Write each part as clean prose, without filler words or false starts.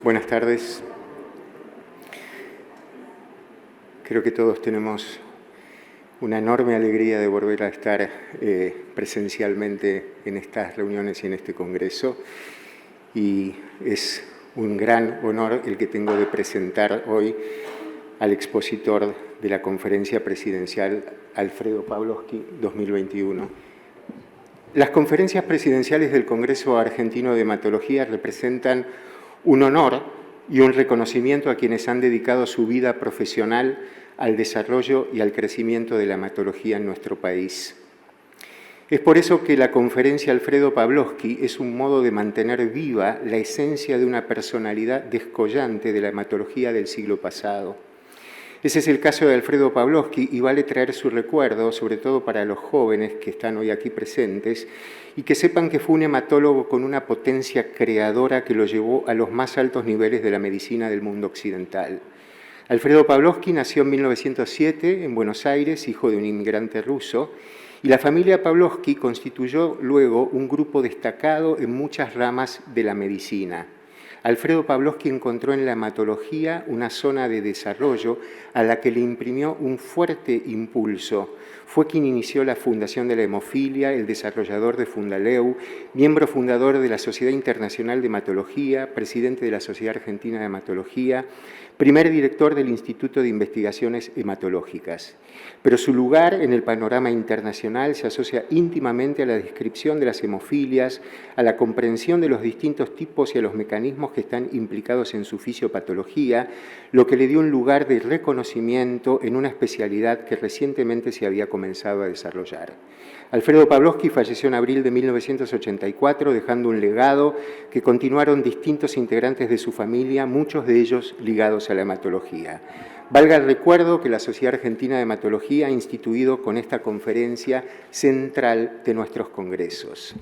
Buenas tardes. Creo que todos tenemos una enorme alegría de volver a estar presencialmente en estas reuniones y en este congreso. Y es un gran honor el que tengo de presentar hoy al expositor de la Conferencia Presidencial Alfredo Pavlovsky 2021. Las conferencias presidenciales del Congreso Argentino de Hematología representan un honor y un reconocimiento a quienes han dedicado su vida profesional al desarrollo y al crecimiento de la hematología en nuestro país. Es por eso que la conferencia Alfredo Pavlovsky es un modo de mantener viva la esencia de una personalidad descollante de la hematología del siglo pasado. Ese es el caso de Alfredo Pavlovsky y vale traer su recuerdo, sobre todo para los jóvenes que están hoy aquí presentes, y que sepan que fue un hematólogo con una potencia creadora que lo llevó a los más altos niveles de la medicina del mundo occidental. Alfredo Pavlovsky nació en 1907 en Buenos Aires, hijo de un inmigrante ruso, y la familia Pavlovsky constituyó luego un grupo destacado en muchas ramas de la medicina. Alfredo Pavlovsky encontró en la hematología una zona de desarrollo a la que le imprimió un fuerte impulso. Fue quien inició la fundación de la hemofilia, el desarrollador de Fundaleu, miembro fundador de la Sociedad Internacional de Hematología, presidente de la Sociedad Argentina de Hematología, primer director del Instituto de Investigaciones Hematológicas. Pero su lugar en el panorama internacional se asocia íntimamente a la descripción de las hemofilias, a la comprensión de los distintos tipos y a los mecanismos que están implicados en su fisiopatología, lo que le dio un lugar de reconocimiento en una especialidad que recientemente se había comenzado a desarrollar. Alfredo Pavlovsky falleció en abril de 1984, dejando un legado que continuaron distintos integrantes de su familia, muchos de ellos ligados a la hematología. Valga el recuerdo que la Sociedad Argentina de Hematología ha instituido con esta conferencia central de nuestros congresos.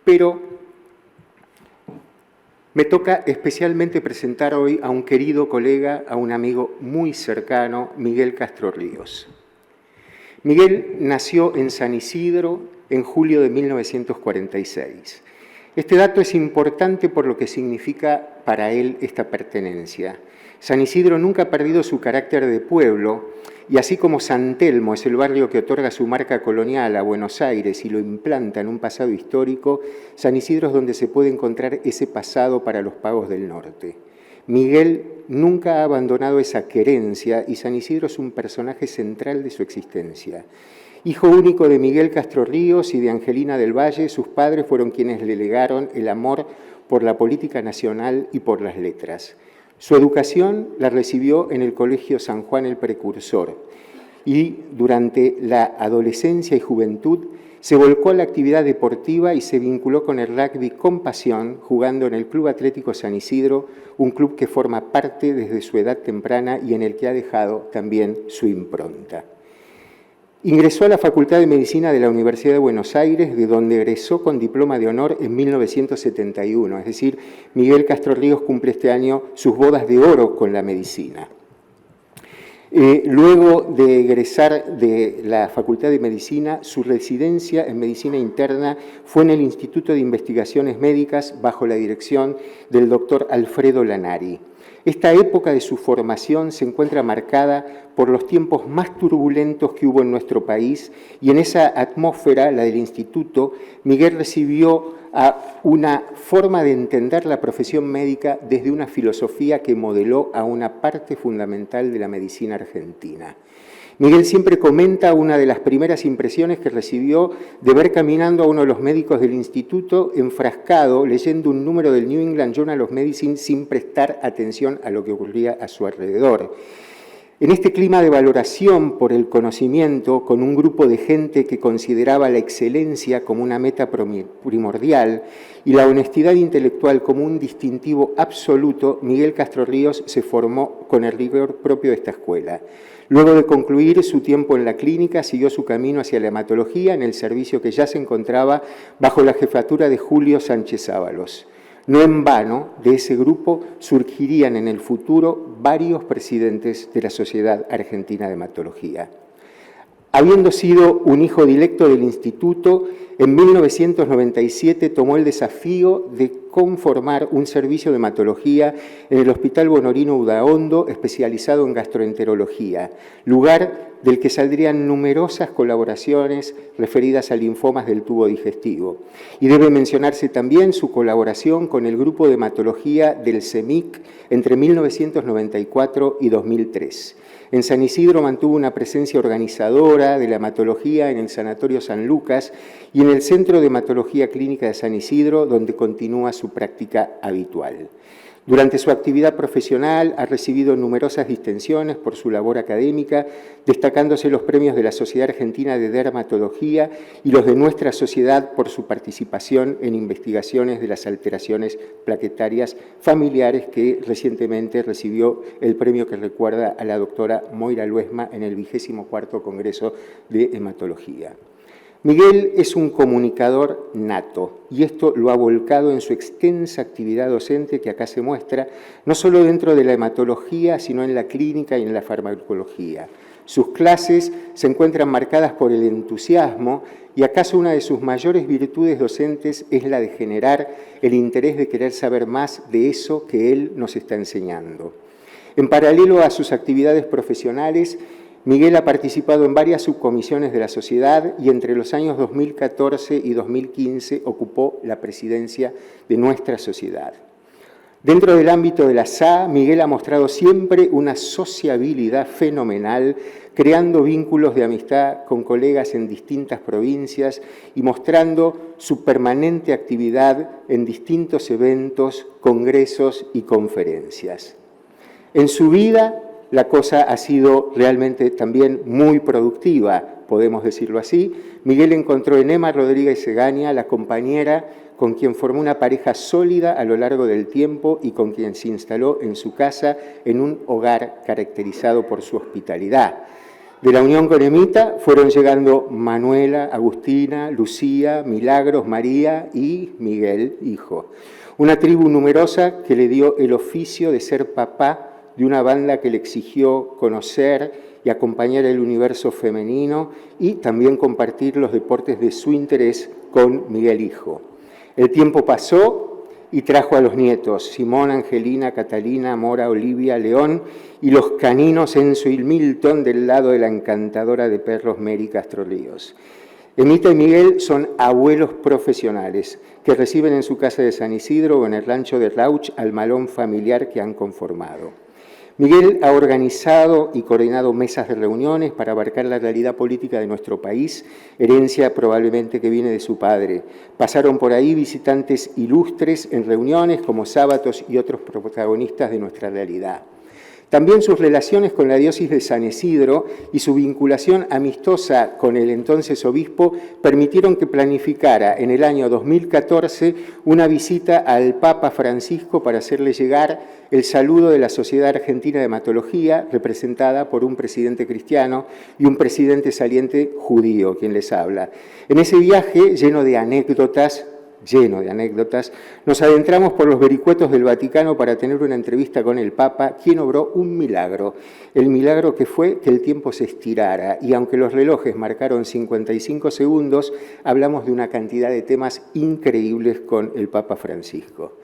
Pero me toca especialmente presentar hoy a un querido colega, a un amigo muy cercano, Miguel Castro Ríos. Miguel nació en San Isidro en julio de 1946. Este dato es importante por lo que significa para él esta pertenencia. San Isidro nunca ha perdido su carácter de pueblo y así como San Telmo es el barrio que otorga su marca colonial a Buenos Aires y lo implanta en un pasado histórico, San Isidro es donde se puede encontrar ese pasado para los pagos del norte. Miguel nunca ha abandonado esa querencia y San Isidro es un personaje central de su existencia. Hijo único de Miguel Castro Ríos y de Angelina del Valle, sus padres fueron quienes le legaron el amor por la política nacional y por las letras. Su educación la recibió en el Colegio San Juan el Precursor y durante la adolescencia y juventud se volcó a la actividad deportiva y se vinculó con el rugby con pasión, jugando en el Club Atlético San Isidro, un club que forma parte desde su edad temprana y en el que ha dejado también su impronta. Ingresó a la Facultad de Medicina de la Universidad de Buenos Aires, de donde egresó con diploma de honor en 1971. Es decir, Miguel Castro Ríos cumple este año sus bodas de oro con la medicina. Luego de egresar de la Facultad de Medicina, su residencia en Medicina Interna fue en el Instituto de Investigaciones Médicas bajo la dirección del doctor Alfredo Lanari. Esta época de su formación se encuentra marcada por los tiempos más turbulentos que hubo en nuestro país y en esa atmósfera, la del instituto, Miguel recibió a una forma de entender la profesión médica desde una filosofía que modeló a una parte fundamental de la medicina argentina. Miguel siempre comenta una de las primeras impresiones que recibió de ver caminando a uno de los médicos del instituto enfrascado, leyendo un número del New England Journal of Medicine sin prestar atención a lo que ocurría a su alrededor. En este clima de valoración por el conocimiento, con un grupo de gente que consideraba la excelencia como una meta primordial y la honestidad intelectual como un distintivo absoluto, Miguel Castro Ríos se formó con el rigor propio de esta escuela. Luego de concluir su tiempo en la clínica, siguió su camino hacia la hematología en el servicio que ya se encontraba bajo la jefatura de Julio Sánchez Ábalos. No en vano, de ese grupo surgirían en el futuro varios presidentes de la Sociedad Argentina de Hematología. Habiendo sido un hijo directo del instituto, en 1997 tomó el desafío de conformar un servicio de hematología en el Hospital Bonorino Udaondo, especializado en gastroenterología, lugar del que saldrían numerosas colaboraciones referidas a linfomas del tubo digestivo. Y debe mencionarse también su colaboración con el Grupo de Hematología del CEMIC entre 1994 y 2003. En San Isidro mantuvo una presencia organizadora de la hematología en el Sanatorio San Lucas y en el Centro de Hematología Clínica de San Isidro, donde continúa su práctica habitual. Durante su actividad profesional ha recibido numerosas distinciones por su labor académica, destacándose los premios de la Sociedad Argentina de Dermatología y los de nuestra sociedad por su participación en investigaciones de las alteraciones plaquetarias familiares, que recientemente recibió el premio que recuerda a la doctora Moira Luesma en el 24º Congreso de Hematología. Miguel es un comunicador nato y esto lo ha volcado en su extensa actividad docente que acá se muestra, no solo dentro de la hematología, sino en la clínica y en la farmacología. Sus clases se encuentran marcadas por el entusiasmo y acaso una de sus mayores virtudes docentes es la de generar el interés de querer saber más de eso que él nos está enseñando. En paralelo a sus actividades profesionales, Miguel ha participado en varias subcomisiones de la sociedad y entre los años 2014 y 2015 ocupó la presidencia de nuestra sociedad. Dentro del ámbito de la SA, Miguel ha mostrado siempre una sociabilidad fenomenal, creando vínculos de amistad con colegas en distintas provincias y mostrando su permanente actividad en distintos eventos, congresos y conferencias. En su vida, la cosa ha sido realmente también muy productiva, podemos decirlo así. Miguel encontró en Emma Rodríguez Egaña la compañera con quien formó una pareja sólida a lo largo del tiempo y con quien se instaló en su casa en un hogar caracterizado por su hospitalidad. De la unión con Emita fueron llegando Manuela, Agustina, Lucía, Milagros, María y Miguel, hijo. Una tribu numerosa que le dio el oficio de ser papá de una banda que le exigió conocer y acompañar el universo femenino y también compartir los deportes de su interés con Miguel hijo. El tiempo pasó y trajo a los nietos, Simón, Angelina, Catalina, Mora, Olivia, León y los caninos Enzo y Milton del lado de la encantadora de perros Mary Castro Ríos. Emita y Miguel son abuelos profesionales que reciben en su casa de San Isidro o en el rancho de Rauch al malón familiar que han conformado. Miguel ha organizado y coordinado mesas de reuniones para abarcar la realidad política de nuestro país, herencia probablemente que viene de su padre. Pasaron por ahí visitantes ilustres en reuniones como Sábatos y otros protagonistas de nuestra realidad. También sus relaciones con la diócesis de San Isidro y su vinculación amistosa con el entonces obispo permitieron que planificara en el año 2014 una visita al Papa Francisco para hacerle llegar el saludo de la Sociedad Argentina de Hematología, representada por un presidente cristiano y un presidente saliente judío, quien les habla. En ese viaje, lleno de anécdotas, nos adentramos por los vericuetos del Vaticano para tener una entrevista con el Papa, quien obró un milagro. El milagro que fue que el tiempo se estirara y aunque los relojes marcaron 55 segundos, hablamos de una cantidad de temas increíbles con el Papa Francisco.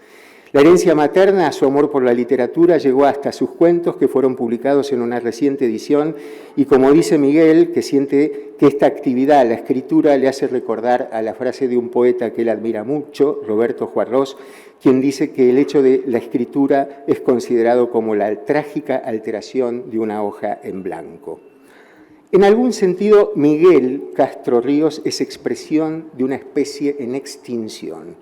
La herencia materna, su amor por la literatura, llegó hasta sus cuentos que fueron publicados en una reciente edición y como dice Miguel, que siente que esta actividad, la escritura, le hace recordar a la frase de un poeta que él admira mucho, Roberto Juarros, quien dice que el hecho de la escritura es considerado como la trágica alteración de una hoja en blanco. En algún sentido, Miguel Castro Ríos es expresión de una especie en extinción,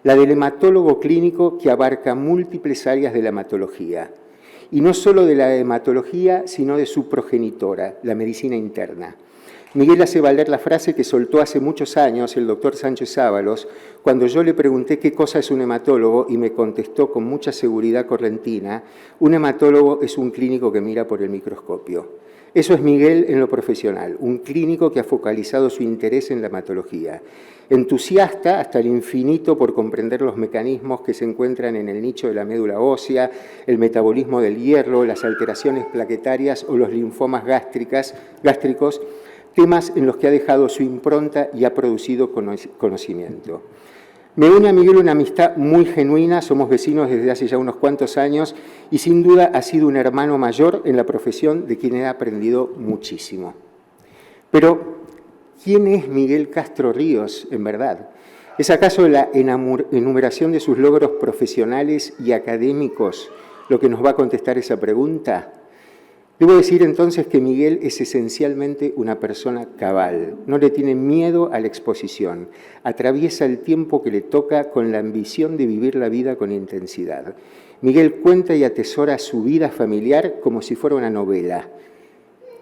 la del hematólogo clínico que abarca múltiples áreas de la hematología, y no solo de la hematología, sino de su progenitora, la medicina interna. Miguel hace valer la frase que soltó hace muchos años el doctor Sánchez Ábalos, cuando yo le pregunté qué cosa es un hematólogo y me contestó con mucha seguridad correntina: un hematólogo es un clínico que mira por el microscopio. Eso es Miguel en lo profesional, un clínico que ha focalizado su interés en la hematología. Entusiasta hasta el infinito por comprender los mecanismos que se encuentran en el nicho de la médula ósea, el metabolismo del hierro, las alteraciones plaquetarias o los linfomas gástricos, temas en los que ha dejado su impronta y ha producido conocimiento. Me une a Miguel una amistad muy genuina, somos vecinos desde hace ya unos cuantos años y sin duda ha sido un hermano mayor en la profesión de quien he aprendido muchísimo. Pero, ¿quién es Miguel Castro Ríos en verdad? ¿Es acaso la enumeración de sus logros profesionales y académicos lo que nos va a contestar esa pregunta? Debo decir entonces que Miguel es esencialmente una persona cabal, no le tiene miedo a la exposición, atraviesa el tiempo que le toca con la ambición de vivir la vida con intensidad. Miguel cuenta y atesora su vida familiar como si fuera una novela,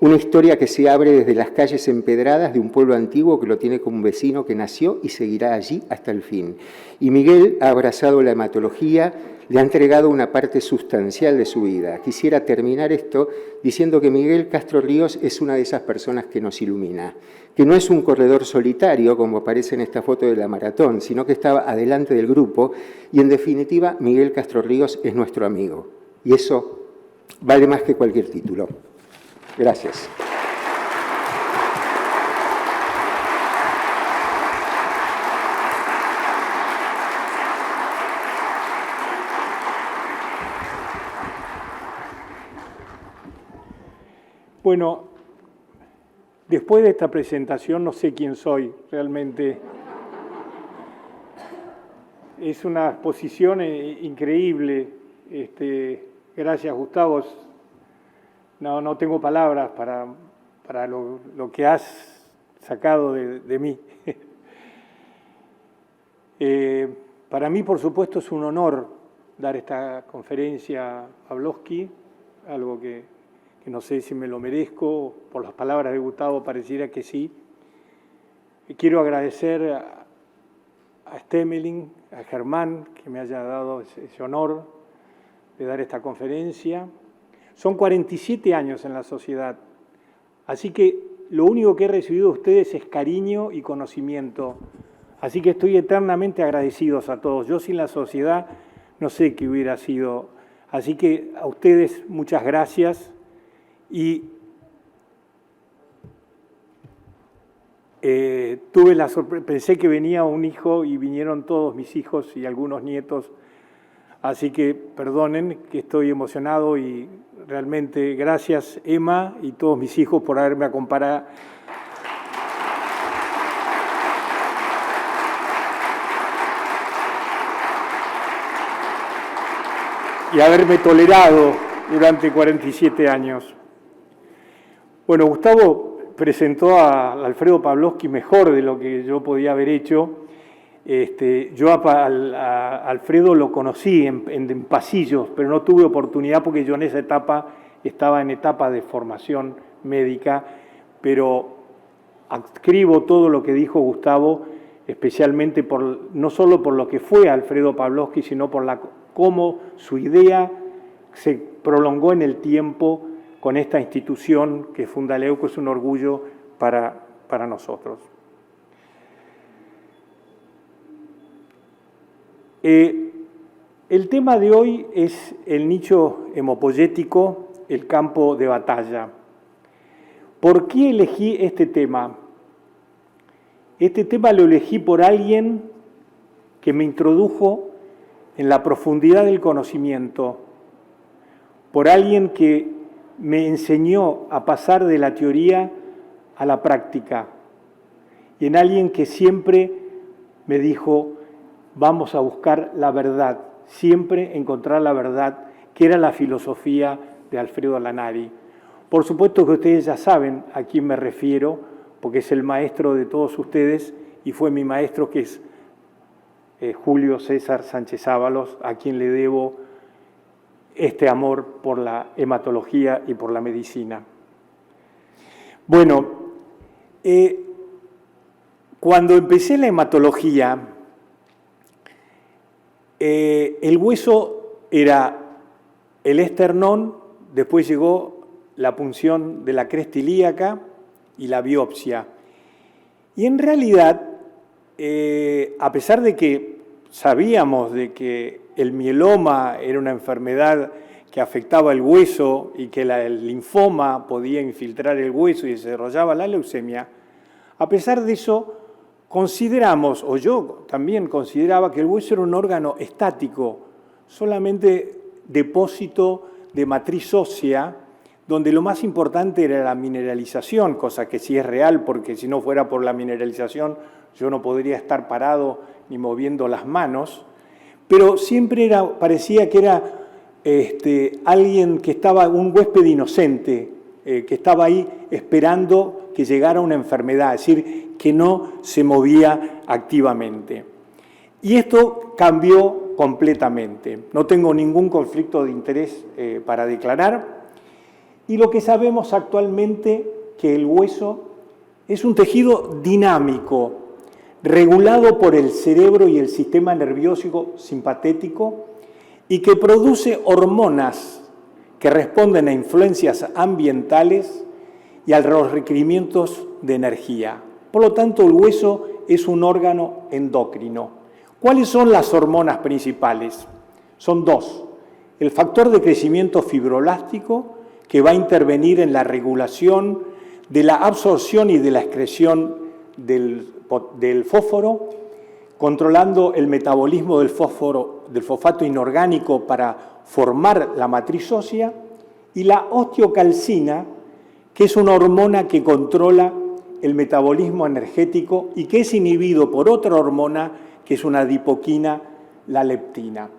una historia que se abre desde las calles empedradas de un pueblo antiguo que lo tiene como un vecino que nació y seguirá allí hasta el fin. Y Miguel ha abrazado la hematología, le ha entregado una parte sustancial de su vida. Quisiera terminar esto diciendo que Miguel Castro Ríos es una de esas personas que nos ilumina, que no es un corredor solitario, como aparece en esta foto de la maratón, sino que estaba adelante del grupo y, en definitiva, Miguel Castro Ríos es nuestro amigo. Y eso vale más que cualquier título. Gracias. Bueno, después de esta presentación no sé quién soy realmente. Es una exposición increíble. Gracias, Gustavo. No tengo palabras para lo que has sacado de mí. Para mí, por supuesto, es un honor dar esta conferencia a Pavlovsky, algo que no sé si me lo merezco. Por las palabras de Gustavo pareciera que sí. Quiero agradecer a Stemelin, a Germán, que me haya dado ese honor de dar esta conferencia. Son 47 años en la sociedad, así que lo único que he recibido de ustedes es cariño y conocimiento. Así que estoy eternamente agradecidos a todos. Yo sin la sociedad no sé qué hubiera sido. Así que a ustedes muchas gracias. Y tuve la sorpresa, pensé que venía un hijo y vinieron todos mis hijos y algunos nietos. Así que perdonen que estoy emocionado y realmente gracias, Emma, y todos mis hijos por haberme acompañado. Y haberme tolerado durante 47 años. Bueno, Gustavo presentó a Alfredo Pavlovsky mejor de lo que yo podía haber hecho. Yo a Alfredo lo conocí en pasillos, pero no tuve oportunidad porque yo en esa etapa estaba en etapa de formación médica, pero adscribo todo lo que dijo Gustavo, especialmente no solo por lo que fue Alfredo Pavlovsky, sino por cómo su idea se prolongó en el tiempo con esta institución que Fundaleuco es un orgullo para nosotros. El tema de hoy es el nicho hemopoyético, el campo de batalla. ¿Por qué elegí este tema? Este tema lo elegí por alguien que me introdujo en la profundidad del conocimiento, por alguien que me enseñó a pasar de la teoría a la práctica, y en alguien que siempre me dijo: vamos a buscar la verdad, siempre encontrar la verdad, que era la filosofía de Alfredo Lanari. Por supuesto que ustedes ya saben a quién me refiero, porque es el maestro de todos ustedes y fue mi maestro, que es Julio César Sánchez Ábalos, a quien le debo este amor por la hematología y por la medicina. Bueno, cuando empecé la hematología, el hueso era el esternón, después llegó la punción de la cresta ilíaca y la biopsia. Y en realidad, a pesar de que sabíamos de que el mieloma era una enfermedad que afectaba el hueso y que el linfoma podía infiltrar el hueso y desarrollaba la leucemia, a pesar de eso, consideramos, o yo también consideraba, que el hueso era un órgano estático, solamente depósito de matriz ósea, donde lo más importante era la mineralización, cosa que sí es real, porque si no fuera por la mineralización yo no podría estar parado ni moviendo las manos, pero siempre parecía que era alguien que estaba, un huésped inocente, que estaba ahí esperando que llegara una enfermedad, es decir, que no se movía activamente. Y esto cambió completamente. No tengo ningún conflicto de interés para declarar. Y lo que sabemos actualmente, que el hueso es un tejido dinámico, regulado por el cerebro y el sistema nervioso simpatético, y que produce hormonas que responden a influencias ambientales y a los requerimientos de energía. Por lo tanto, el hueso es un órgano endocrino. ¿Cuáles son las hormonas principales? Son dos. El factor de crecimiento fibroblástico, que va a intervenir en la regulación de la absorción y de la excreción del fósforo, controlando el metabolismo del fosfato inorgánico para formar la matriz ósea, y la osteocalcina, que es una hormona que controla el metabolismo energético y que es inhibido por otra hormona, que es una adipoquina, la leptina.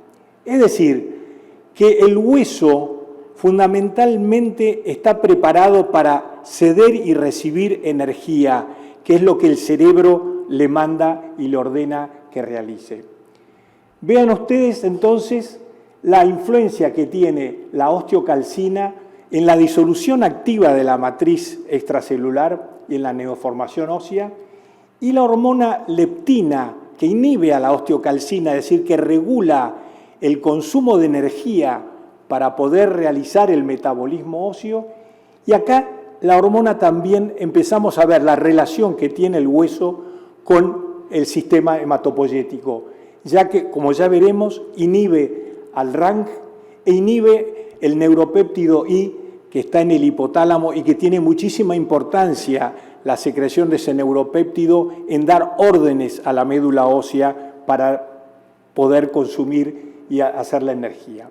Es decir, que el hueso fundamentalmente está preparado para ceder y recibir energía, que es lo que el cerebro le manda y le ordena que realice. Vean ustedes entonces la influencia que tiene la osteocalcina en la disolución activa de la matriz extracelular y en la neoformación ósea, y la hormona leptina, que inhibe a la osteocalcina, es decir, que regula el consumo de energía para poder realizar el metabolismo óseo. Y acá la hormona también empezamos a ver la relación que tiene el hueso con el sistema hematopoyético, ya que, como ya veremos, inhibe al RANG e inhibe el neuropéptido I, que está en el hipotálamo y que tiene muchísima importancia la secreción de ese neuropéptido en dar órdenes a la médula ósea para poder consumir y hacer la energía.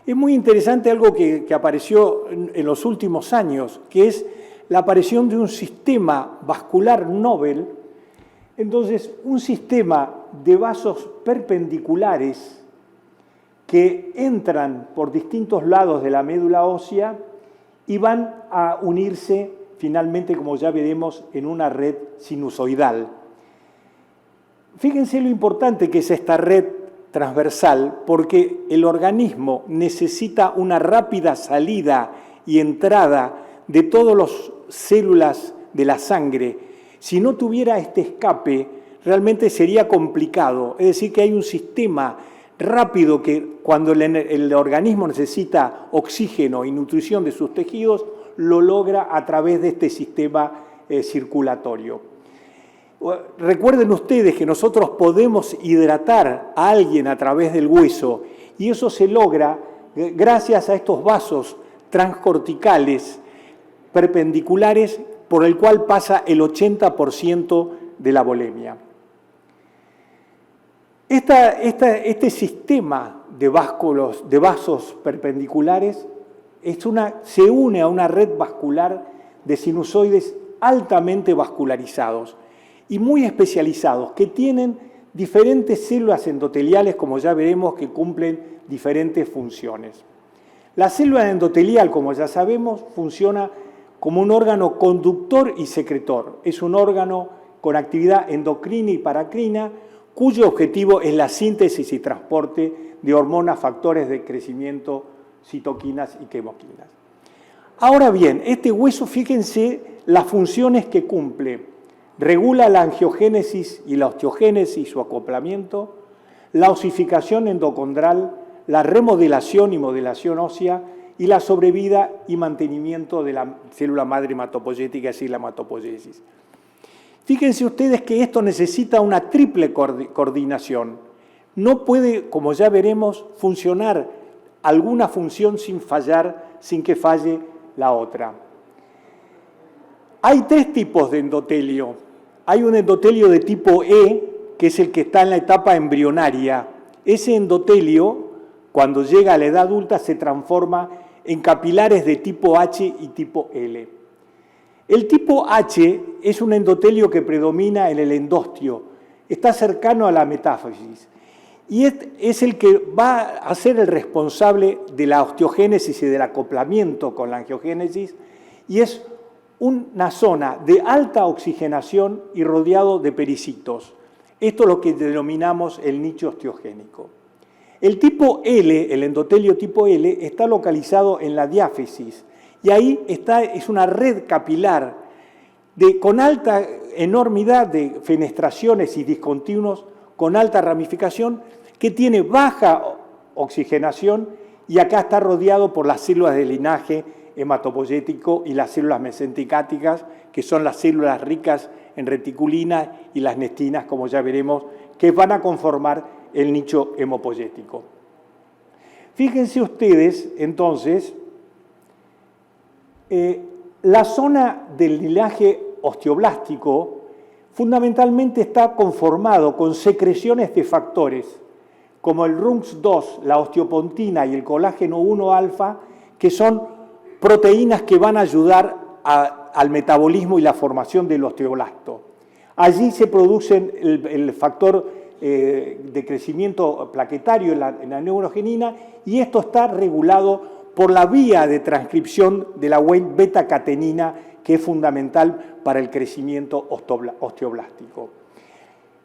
Es muy interesante algo que apareció en los últimos años, que es la aparición de un sistema vascular Nobel. Entonces, un sistema de vasos perpendiculares que entran por distintos lados de la médula ósea y van a unirse finalmente, como ya veremos, en una red sinusoidal. Fíjense lo importante que es esta red transversal, porque el organismo necesita una rápida salida y entrada de todas las células de la sangre. Si no tuviera este escape, realmente sería complicado. Es decir, que hay un sistema rápido que cuando el organismo necesita oxígeno y nutrición de sus tejidos, lo logra a través de este sistema circulatorio. Recuerden ustedes que nosotros podemos hidratar a alguien a través del hueso, y eso se logra gracias a estos vasos transcorticales perpendiculares por el cual pasa el 80% de la volemia. Este sistema de vasos perpendiculares se une a una red vascular de sinusoides altamente vascularizados y muy especializados, que tienen diferentes células endoteliales, como ya veremos, que cumplen diferentes funciones. La célula endotelial, como ya sabemos, funciona como un órgano conductor y secretor. Es un órgano con actividad endocrina y paracrina, cuyo objetivo es la síntesis y transporte de hormonas, factores de crecimiento, citoquinas y quimoquinas. Ahora bien, este hueso, fíjense las funciones que cumple. Regula la angiogénesis y la osteogénesis, su acoplamiento, la osificación endocondral, la remodelación y modelación ósea y la sobrevida y mantenimiento de la célula madre hematopoyética, es decir, la hematopoiesis. Fíjense ustedes que esto necesita una triple coordinación. No puede, como ya veremos, funcionar alguna función sin que falle la otra. Hay tres tipos de endotelio. hay un endotelio de tipo E, que es el que está en la etapa embrionaria. Ese endotelio, cuando llega a la edad adulta, se transforma en capilares de tipo H y tipo L. El tipo H es un endotelio que predomina en el endostio, está cercano a la metáfisis y es el que va a ser el responsable de la osteogénesis y del acoplamiento con la angiogénesis, y es una zona de alta oxigenación y rodeado de pericitos. Esto es lo que denominamos el nicho osteogénico. El tipo L, el endotelio tipo L, está localizado en la diáfisis y ahí es una red capilar con alta enormidad de fenestraciones y discontinuos, con alta ramificación, que tiene baja oxigenación y acá está rodeado por las células de linaje hematopoyético y las células mesenticáticas, que son las células ricas en reticulina y las nestinas, como ya veremos, que van a conformar el nicho hemopoyético. Fíjense ustedes, entonces, la zona del linaje osteoblástico fundamentalmente está conformado con secreciones de factores, como el RUNX2, la osteopontina y el colágeno 1 alfa, que son proteínas que van a ayudar al metabolismo y la formación del osteoblasto. Allí se produce el factor de crecimiento plaquetario en la neurogenina, y esto está regulado por la vía de transcripción de la beta-catenina, que es fundamental para el crecimiento osteoblástico.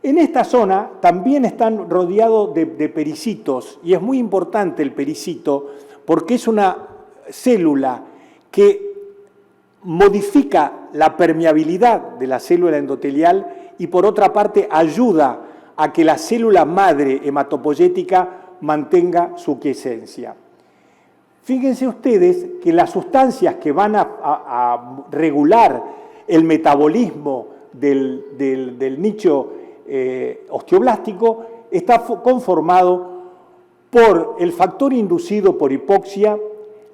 En esta zona también están rodeados de pericitos, y es muy importante el pericito porque es una célula que modifica la permeabilidad de la célula endotelial y por otra parte ayuda a que la célula madre hematopoyética mantenga su quiesencia. Fíjense ustedes que las sustancias que van a regular el metabolismo del nicho osteoblástico está conformado por el factor inducido por hipoxia,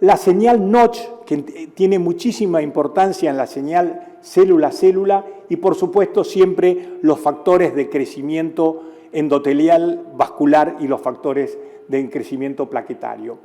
la señal Notch, que tiene muchísima importancia en la señal célula-célula, y por supuesto siempre los factores de crecimiento endotelial vascular y los factores de crecimiento plaquetario.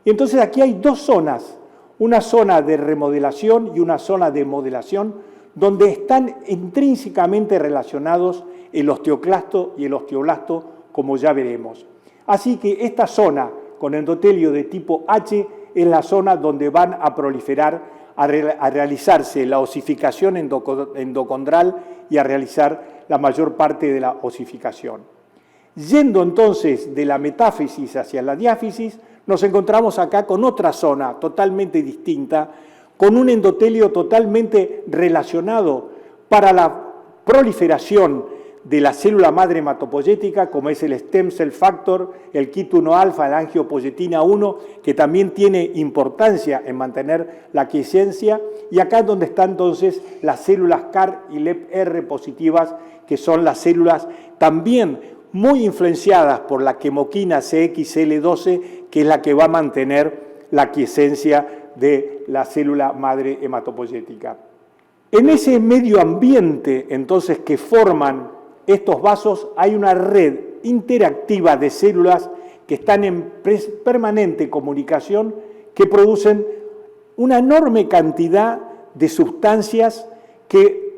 Y entonces aquí hay dos zonas, una zona de remodelación y una zona de modelación, donde están intrínsecamente relacionados el osteoclasto y el osteoblasto, como ya veremos. Así que esta zona con endotelio de tipo H es la zona donde van a proliferar, a realizarse la osificación endocondral y a realizar la mayor parte de la osificación. Yendo entonces de la metáfisis hacia la diáfisis, nos encontramos acá con otra zona totalmente distinta, con un endotelio totalmente relacionado para la proliferación de la célula madre hematopoyética, como es el stem cell factor, el KIT1 alfa, la angiopoyetina 1, que también tiene importancia en mantener la quiesencia, y acá es donde están entonces las células CAR y LEPR positivas, que son las células también muy influenciadas por la quemoquina CXL12, que es la que va a mantener la quiesencia de la célula madre hematopoyética. En ese medio ambiente, entonces, que forman estos vasos, hay una red interactiva de células que están en permanente comunicación, que producen una enorme cantidad de sustancias que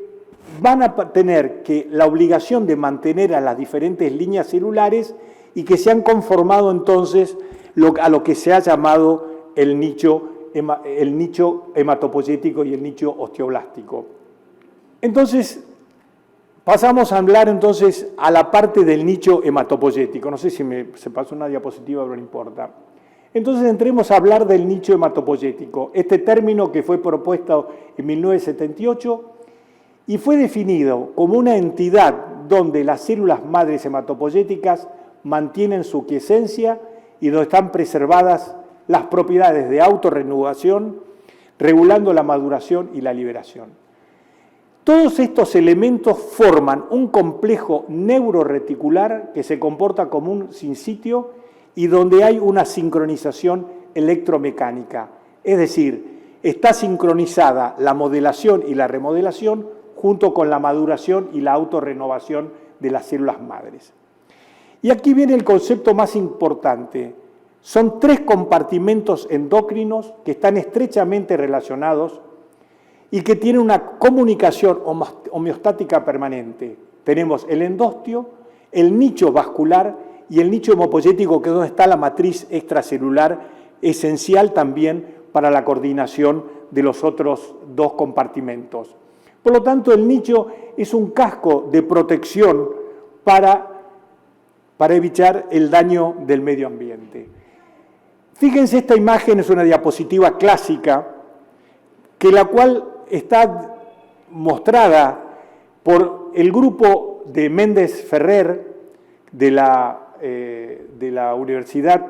van a tener la obligación de mantener a las diferentes líneas celulares y que se han conformado entonces a lo que se ha llamado el nicho hematopoyético y el nicho osteoblástico. Entonces, pasamos a hablar entonces a la parte del nicho hematopoyético. No sé si se pasó una diapositiva, pero no importa. Entonces entremos a hablar del nicho hematopoyético, este término que fue propuesto en 1978 y fue definido como una entidad donde las células madres hematopoyéticas mantienen su quiesencia y donde están preservadas las propiedades de autorrenovación, regulando la maduración y la liberación. Todos estos elementos forman un complejo neuroreticular que se comporta como un sinsitio y donde hay una sincronización electromecánica. Es decir, está sincronizada la modelación y la remodelación junto con la maduración y la autorrenovación de las células madres. Y aquí viene el concepto más importante. Son 3 compartimentos endocrinos que están estrechamente relacionados y que tienen una comunicación homeostática permanente. Tenemos el endostio, el nicho vascular y el nicho hemopoyético, que es donde está la matriz extracelular, esencial también para la coordinación de los otros 2 compartimentos. Por lo tanto, el nicho es un casco de protección para evitar el daño del medio ambiente. Fíjense, esta imagen es una diapositiva clásica, la cual está mostrada por el grupo de Méndez Ferrer de la Universidad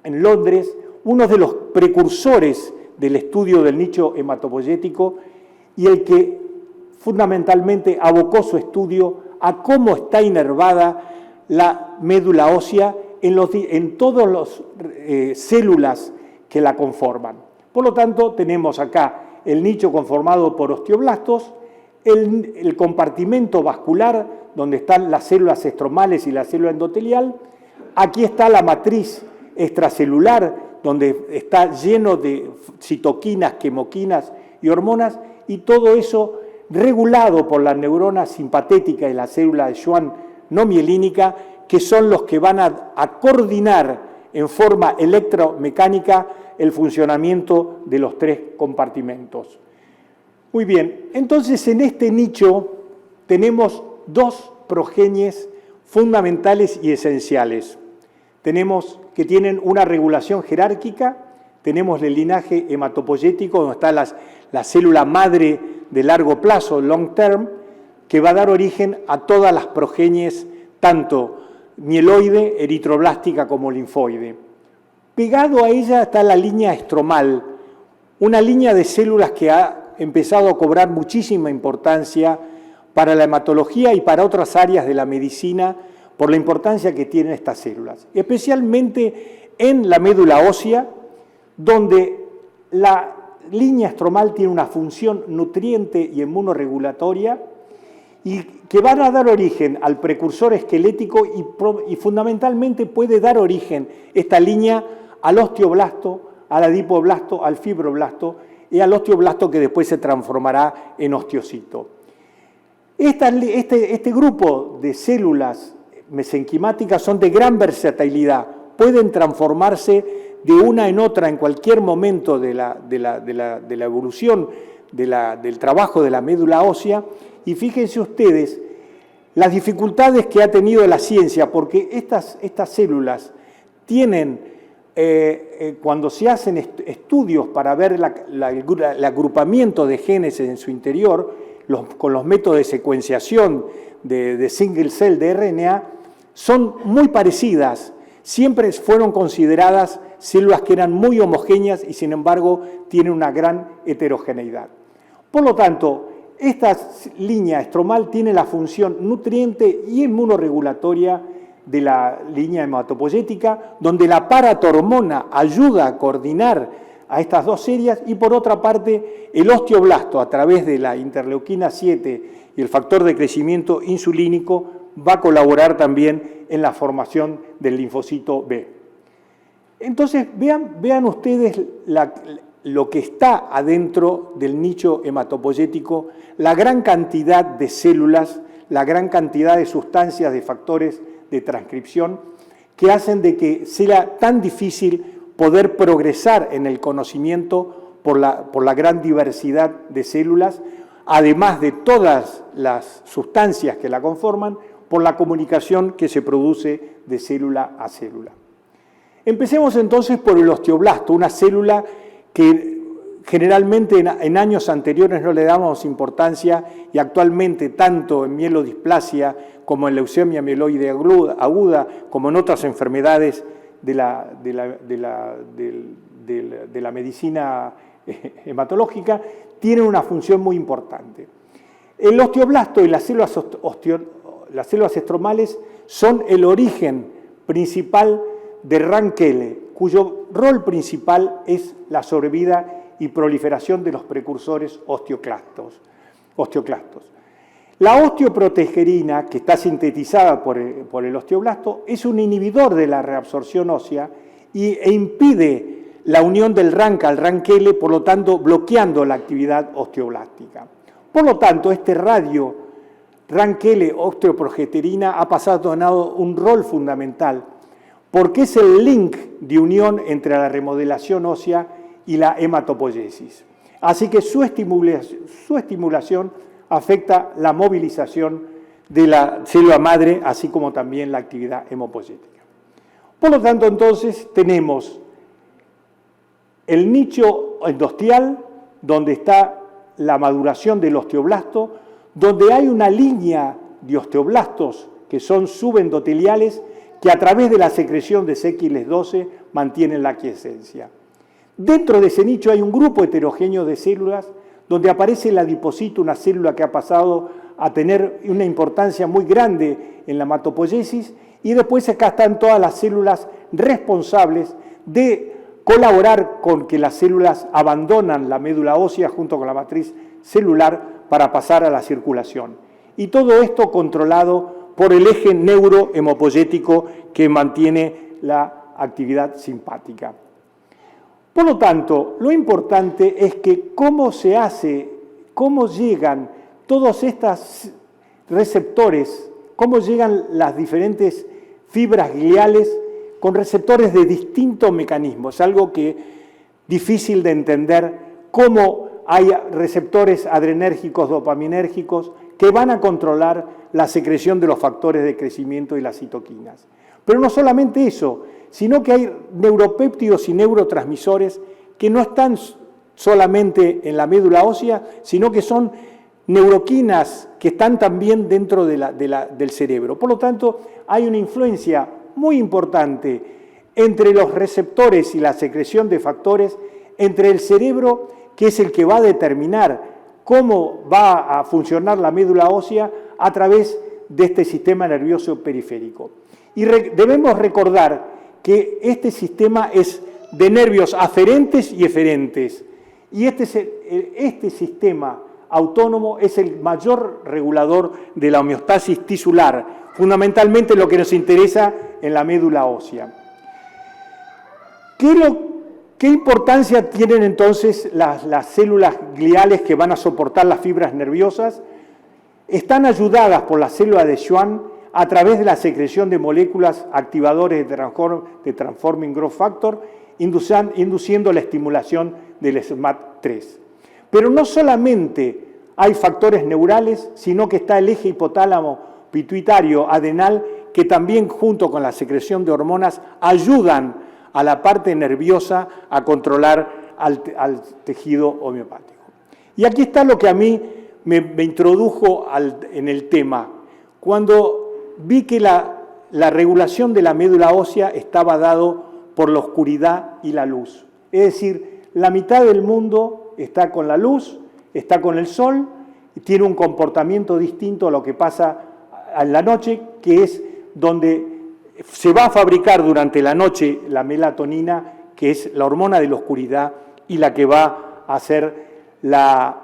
en Londres, uno de los precursores del estudio del nicho hematopoyético y el que fundamentalmente abocó su estudio a cómo está inervada la médula ósea en todas las células que la conforman. Por lo tanto, tenemos acá el nicho conformado por osteoblastos, el compartimento vascular, donde están las células estromales y la célula endotelial. Aquí está la matriz extracelular, donde está lleno de citoquinas, quimoquinas y hormonas, y todo eso regulado por la neurona simpatética y la célula de Schwann no mielínica, que son los que van a coordinar en forma electromecánica el funcionamiento de los 3 compartimentos. Muy bien, entonces en este nicho tenemos 2 progenies fundamentales y esenciales. Tenemos que tienen una regulación jerárquica, tenemos el linaje hematopoyético, donde está la célula madre de largo plazo, long term, que va a dar origen a todas las progenies, tanto mieloide, eritroblástica como linfoide. Pegado a ella está la línea estromal, una línea de células que ha empezado a cobrar muchísima importancia para la hematología y para otras áreas de la medicina por la importancia que tienen estas células, especialmente en la médula ósea, donde la línea estromal tiene una función nutriente y inmunorregulatoria y que van a dar origen al precursor esquelético y fundamentalmente puede dar origen esta línea al osteoblasto, al adipoblasto, al fibroblasto y al osteoblasto, que después se transformará en osteocito. Este grupo de células mesenquimáticas son de gran versatilidad, pueden transformarse de una en otra en cualquier momento de la evolución del trabajo de la médula ósea, y fíjense ustedes las dificultades que ha tenido la ciencia, porque estas células tienen, cuando se hacen estudios para ver el agrupamiento de genes en su interior, con los métodos de secuenciación de single cell de RNA, son muy parecidas. Siempre fueron consideradas células que eran muy homogéneas y sin embargo tienen una gran heterogeneidad. Por lo tanto, esta línea estromal tiene la función nutriente y inmunorregulatoria de la línea hematopoyética, donde la paratormona ayuda a coordinar a estas 2 series, y por otra parte el osteoblasto, a través de la interleuquina 7 y el factor de crecimiento insulínico, va a colaborar también en la formación del linfocito B. Entonces, vean ustedes lo que está adentro del nicho hematopoyético, la gran cantidad de células, la gran cantidad de sustancias, de factores de transcripción, que hacen de que sea tan difícil poder progresar en el conocimiento por la gran diversidad de células, además de todas las sustancias que la conforman, por la comunicación que se produce de célula a célula. Empecemos entonces por el osteoblasto, una célula que generalmente en años anteriores no le damos importancia y actualmente tanto en mielodisplasia como en leucemia mieloide aguda como en otras enfermedades de la medicina hematológica tienen una función muy importante. El osteoblasto y las células estromales son el origen principal de Rankele, cuyo rol principal es la sobrevida y proliferación de los precursores osteoclastos. La osteoprotegerina, que está sintetizada por el osteoblasto, es un inhibidor de la reabsorción ósea e impide la unión del RANK al RANKL, por lo tanto bloqueando la actividad osteoblástica. Por lo tanto, este radio RANKL osteoprogesterina ha pasado a tener un rol fundamental porque es el link de unión entre la remodelación ósea y la hematopoiesis. Así que su estimulación afecta la movilización de la célula madre, así como también la actividad hemopoyética. Por lo tanto, entonces, tenemos el nicho endostial, donde está la maduración del osteoblasto, donde hay una línea de osteoblastos que son subendoteliales, que a través de la secreción de CXL12 mantienen la aquiescencia. Dentro de ese nicho hay un grupo heterogéneo de células donde aparece el adipocito, una célula que ha pasado a tener una importancia muy grande en la hematopoiesis, y después acá están todas las células responsables de colaborar con que las células abandonan la médula ósea junto con la matriz celular para pasar a la circulación. Y todo esto controlado por el eje neurohemopoyético que mantiene la actividad simpática. Por lo tanto, lo importante es que cómo se hace, cómo llegan todos estos receptores, cómo llegan las diferentes fibras gliales con receptores de distintos mecanismos. Es algo que es difícil de entender, cómo hay receptores adrenérgicos, dopaminérgicos, que van a controlar la secreción de los factores de crecimiento y las citoquinas. Pero no solamente eso, sino que hay neuropéptidos y neurotransmisores que no están solamente en la médula ósea, sino que son neuroquinas que están también dentro del cerebro. Por lo tanto, hay una influencia muy importante entre los receptores y la secreción de factores, entre el cerebro, que es el que va a determinar cómo va a funcionar la médula ósea a través de este sistema nervioso periférico. Y debemos recordar que este sistema es de nervios aferentes y eferentes, y este sistema autónomo es el mayor regulador de la homeostasis tisular, fundamentalmente lo que nos interesa en la médula ósea. ¿Qué importancia tienen entonces las células gliales que van a soportar las fibras nerviosas? Están ayudadas por la célula de Schwann a través de la secreción de moléculas activadores de Transforming Growth Factor, induciendo la estimulación del SMAD3. Pero no solamente hay factores neurales, sino que está el eje hipotálamo pituitario adrenal, que también junto con la secreción de hormonas ayudan a la parte nerviosa a controlar al tejido homeopático. Y aquí está lo que a mí me introdujo en el tema. Cuando vi que la regulación de la médula ósea estaba dado por la oscuridad y la luz. Es decir, la mitad del mundo está con la luz, está con el sol, y tiene un comportamiento distinto a lo que pasa en la noche, que es donde se va a fabricar durante la noche la melatonina, que es la hormona de la oscuridad y la que va a ser la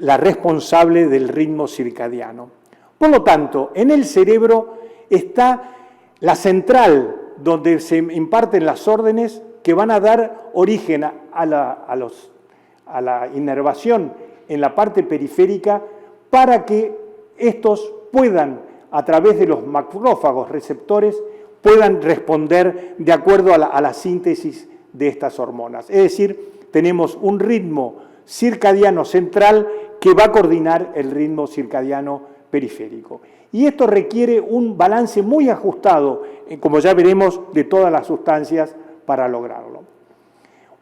responsable del ritmo circadiano. Por lo tanto, en el cerebro está la central donde se imparten las órdenes que van a dar origen a la inervación en la parte periférica para que estos puedan, a través de los macrófagos receptores, puedan responder de acuerdo a la síntesis de estas hormonas. Es decir, tenemos un ritmo circadiano central que va a coordinar el ritmo circadiano periférico. Y esto requiere un balance muy ajustado, como ya veremos, de todas las sustancias para lograrlo.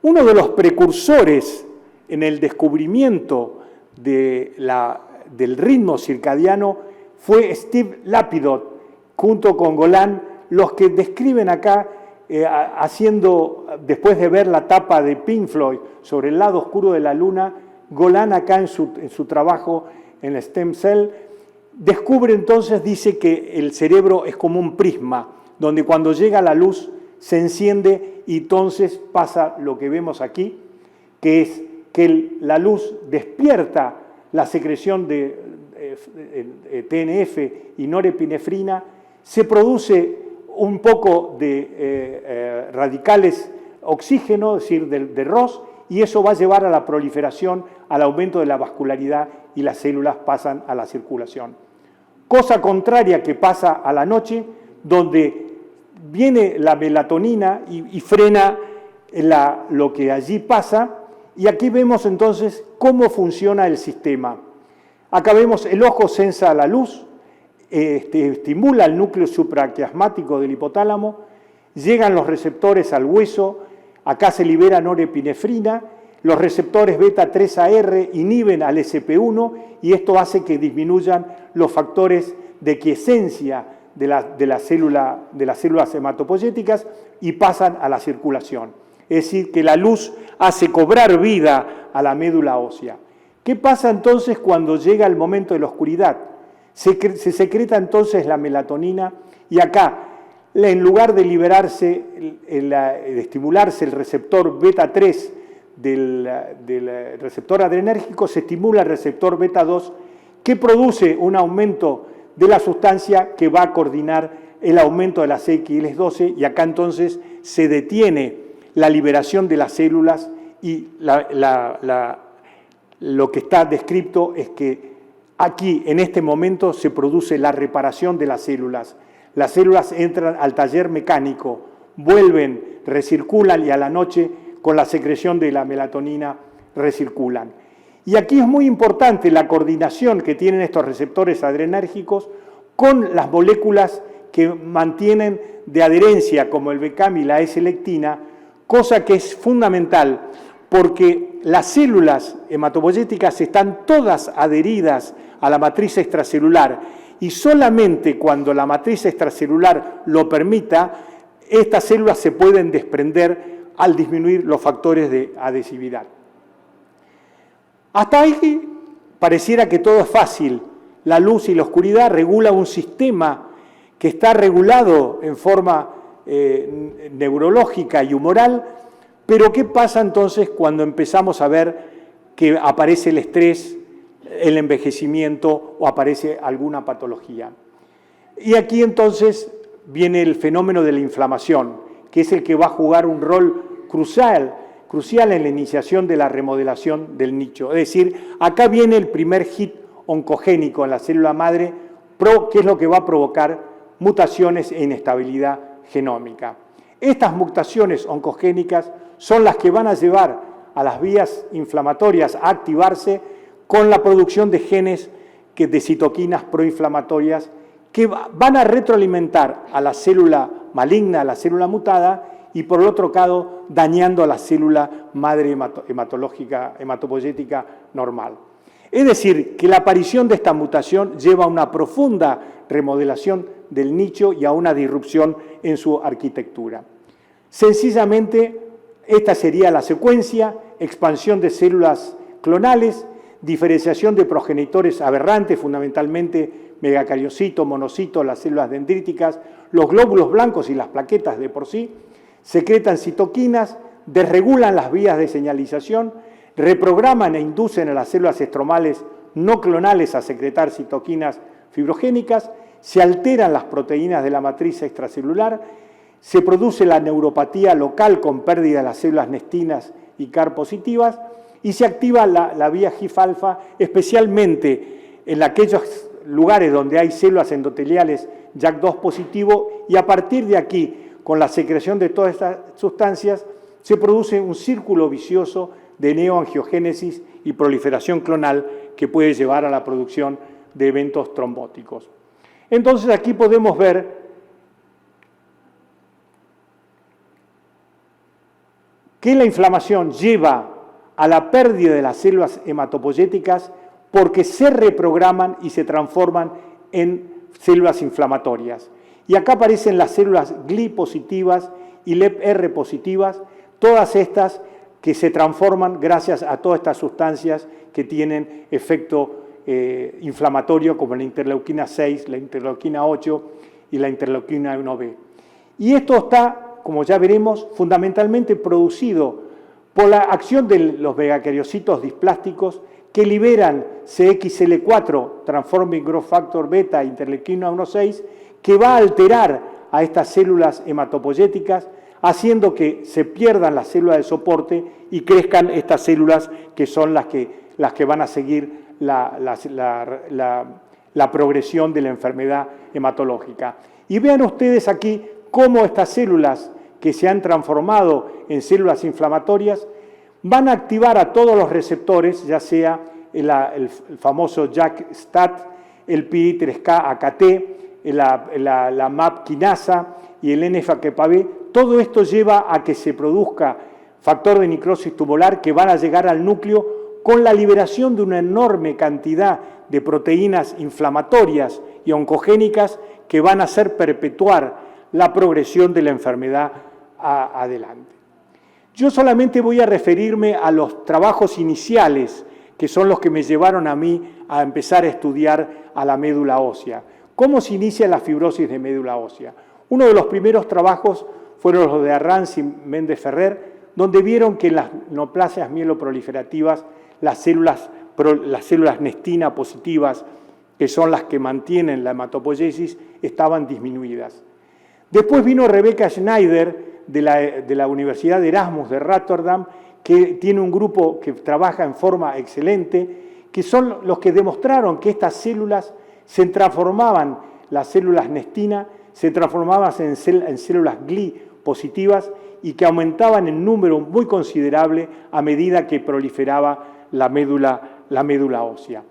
Uno de los precursores en el descubrimiento del ritmo circadiano fue Steve Lapidot, junto con Golan, los que describen acá, después de ver la tapa de Pink Floyd sobre el lado oscuro de la luna, Golan acá en su trabajo en el Stem Cell, descubre entonces, dice que el cerebro es como un prisma, donde cuando llega la luz se enciende y entonces pasa lo que vemos aquí, que es que la luz despierta la secreción de TNF y norepinefrina, se produce un poco de radicales oxígeno, es decir, de ROS, y eso va a llevar a la proliferación, al aumento de la vascularidad y las células pasan a la circulación. Cosa contraria que pasa a la noche, donde viene la melatonina y frena lo que allí pasa, y aquí vemos entonces cómo funciona el sistema. Acá vemos el ojo sensa la luz, estimula el núcleo supraquiasmático del hipotálamo, llegan los receptores al hueso, acá se libera norepinefrina, los receptores beta-3AR inhiben al SP1 y esto hace que disminuyan los factores de quiescencia de las células hematopoyéticas y pasan a la circulación. Es decir, que la luz hace cobrar vida a la médula ósea. ¿Qué pasa entonces cuando llega el momento de la oscuridad? Se secreta entonces la melatonina y acá, en lugar de liberarse, de estimularse el receptor beta-3 del receptor adrenérgico, se estimula el receptor beta-2 que produce un aumento de la sustancia que va a coordinar el aumento de las XL12 y acá entonces se detiene la liberación de las células y lo que está descrito es que aquí, en este momento, se produce la reparación de las células. Las células entran al taller mecánico, vuelven, recirculan y a la noche, con la secreción de la melatonina, recirculan. Y aquí es muy importante la coordinación que tienen estos receptores adrenérgicos con las moléculas que mantienen de adherencia, como el BCAM y la S-lectina, cosa que es fundamental porque las células hematopoyéticas están todas adheridas a la matriz extracelular y solamente cuando la matriz extracelular lo permita, estas células se pueden desprender al disminuir los factores de adhesividad. Hasta ahí pareciera que todo es fácil. La luz y la oscuridad regula un sistema que está regulado en forma neurológica y humoral, pero ¿qué pasa entonces cuando empezamos a ver que aparece el estrés, el envejecimiento o aparece alguna patología? Y aquí entonces viene el fenómeno de la inflamación, que es el que va a jugar un rol crucial en la iniciación de la remodelación del nicho. Es decir, acá viene el primer hit oncogénico en la célula madre, que es lo que va a provocar mutaciones e inestabilidad genómica. Estas mutaciones oncogénicas son las que van a llevar a las vías inflamatorias a activarse con la producción de genes de citoquinas proinflamatorias que van a retroalimentar a la célula maligna, a la célula mutada, y por el otro lado dañando a la célula madre hematopoyética normal. Es decir, que la aparición de esta mutación lleva a una profunda remodelación del nicho y a una disrupción en su arquitectura. Sencillamente, esta sería la secuencia: expansión de células clonales, diferenciación de progenitores aberrantes, fundamentalmente megacariocito, monocito, las células dendríticas, los glóbulos blancos y las plaquetas de por sí, secretan citoquinas, desregulan las vías de señalización, reprograman e inducen a las células estromales no clonales a secretar citoquinas fibrogénicas, se alteran las proteínas de la matriz extracelular, se produce la neuropatía local con pérdida de las células nestinas y CAR positivas y se activa la vía GIF-alfa, especialmente en aquellos lugares donde hay células endoteliales JAK2 positivo, y a partir de aquí, con la secreción de todas estas sustancias, se produce un círculo vicioso de neoangiogénesis y proliferación clonal que puede llevar a la producción de eventos trombóticos. Entonces aquí podemos ver que la inflamación lleva a la pérdida de las células hematopoyéticas porque se reprograman y se transforman en células inflamatorias. Y acá aparecen las células GLI positivas y LEPR positivas, todas estas que se transforman gracias a todas estas sustancias que tienen efecto inflamatorio, como la interleuquina 6, la interleuquina 8 y la interleuquina 1B. Y esto está, como ya veremos, fundamentalmente producido por la acción de los megacariocitos displásticos que liberan CXL4, Transforming Growth Factor Beta, interleuquina 1,6, que va a alterar a estas células hematopoyéticas, haciendo que se pierdan las células de soporte y crezcan estas células que son las que van a seguir la progresión de la enfermedad hematológica. Y vean ustedes aquí cómo estas células que se han transformado en células inflamatorias van a activar a todos los receptores, ya sea el famoso JAK-STAT, el PI3K-AKT, la MAP quinasa y el NF-κB. Todo esto lleva a que se produzca factor de necrosis tumoral que van a llegar al núcleo con la liberación de una enorme cantidad de proteínas inflamatorias y oncogénicas que van a hacer perpetuar la progresión de la enfermedad adelante. Yo solamente voy a referirme a los trabajos iniciales, que son los que me llevaron a mí a empezar a estudiar a la médula ósea. ¿Cómo se inicia la fibrosis de médula ósea? Uno de los primeros trabajos fueron los de Arranz y Méndez Ferrer, donde vieron que en las neoplasias mieloproliferativas las células nestina positivas, que son las que mantienen la hematopoiesis, estaban disminuidas. Después vino Rebecca Schneider de la Universidad de Erasmus de Rotterdam, que tiene un grupo que trabaja en forma excelente, que son los que demostraron que estas células se transformaban, las células nestina, se transformaban en células GLI positivas y que aumentaban en número muy considerable a medida que proliferaba la médula ósea.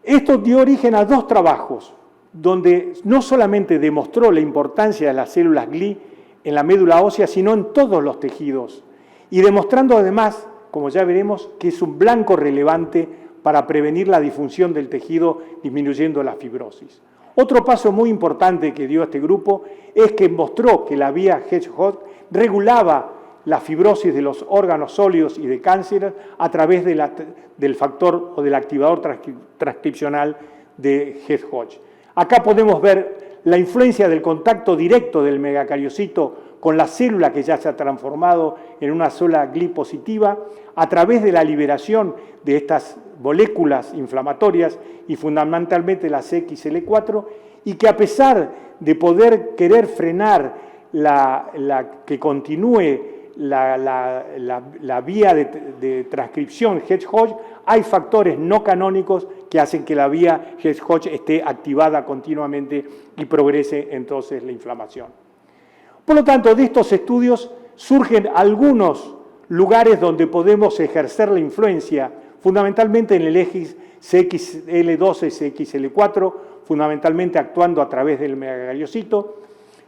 Esto dio origen a dos trabajos, donde no solamente demostró la importancia de las células GLI en la médula ósea, sino en todos los tejidos, y demostrando además, como ya veremos, que es un blanco relevante para prevenir la disfunción del tejido, disminuyendo la fibrosis. Otro paso muy importante que dio este grupo es que mostró que la vía Hedgehog regulaba la fibrosis de los órganos sólidos y de cáncer a través del factor o del activador transcripcional de Hedgehog. Acá podemos ver la influencia del contacto directo del megacariocito con la célula que ya se ha transformado en una célula GLI positiva a través de la liberación de estas moléculas inflamatorias y fundamentalmente la CXL4, y que a pesar de poder querer frenar que continúe la vía de transcripción Hedgehog, hay factores no canónicos que hacen que la vía Hedgehog esté activada continuamente y progrese entonces la inflamación. Por lo tanto, de estos estudios surgen algunos lugares donde podemos ejercer la influencia, fundamentalmente en el eje CXL12 y CXL4, fundamentalmente actuando a través del megacariocito.